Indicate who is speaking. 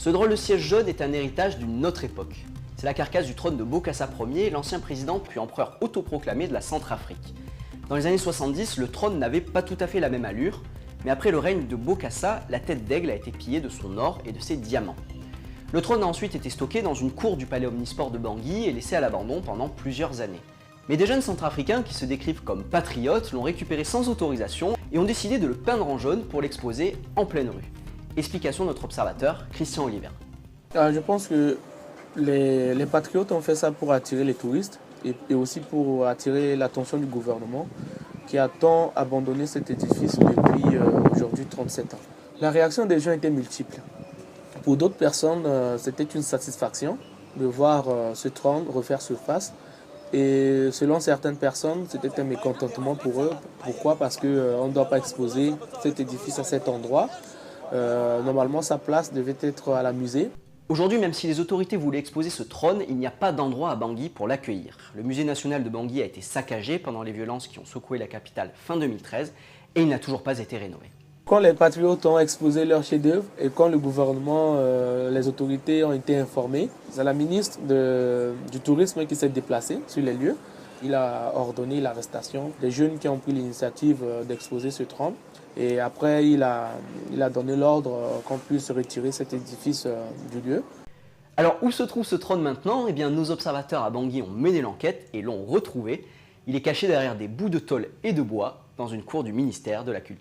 Speaker 1: Ce drôle de siège jaune est un héritage d'une autre époque. C'est la carcasse du trône de Bokassa Ier, l'ancien président puis empereur autoproclamé de la Centrafrique. Dans les années 70, le trône n'avait pas tout à fait la même allure, mais après le règne de Bokassa, la tête d'aigle a été pillée de son or et de ses diamants. Le trône a ensuite été stocké dans une cour du palais omnisport de Bangui et laissé à l'abandon pendant plusieurs années. Mais des jeunes centrafricains qui se décrivent comme patriotes l'ont récupéré sans autorisation et ont décidé de le peindre en jaune pour l'exposer en pleine rue. Explication de notre observateur, Christian Oliver.
Speaker 2: Je pense que les patriotes ont fait ça pour attirer les touristes et aussi pour attirer l'attention du gouvernement qui a tant abandonné cet édifice depuis aujourd'hui 37 ans. La réaction des gens était multiple. Pour d'autres personnes, c'était une satisfaction de voir ce trône refaire surface. Et selon certaines personnes, c'était un mécontentement pour eux. Pourquoi? Parce qu'on ne doit pas exposer cet édifice à cet endroit. Normalement, sa place devait être à la musée.
Speaker 1: Aujourd'hui, même si les autorités voulaient exposer ce trône, il n'y a pas d'endroit à Bangui pour l'accueillir. Le musée national de Bangui a été saccagé pendant les violences qui ont secoué la capitale fin 2013 et il n'a toujours pas été rénové.
Speaker 2: Quand les patriotes ont exposé leur chef-d'œuvre et quand le gouvernement, les autorités ont été informées, c'est la ministre du Tourisme qui s'est déplacée sur les lieux. Il a ordonné l'arrestation des jeunes qui ont pris l'initiative d'exposer ce trône. Et après, il a donné l'ordre qu'on puisse retirer cet édifice du lieu.
Speaker 1: Alors, où se trouve ce trône maintenant? Eh bien, nos observateurs à Bangui ont mené l'enquête et l'ont retrouvé. Il est caché derrière des bouts de tôle et de bois dans une cour du ministère de la Culture.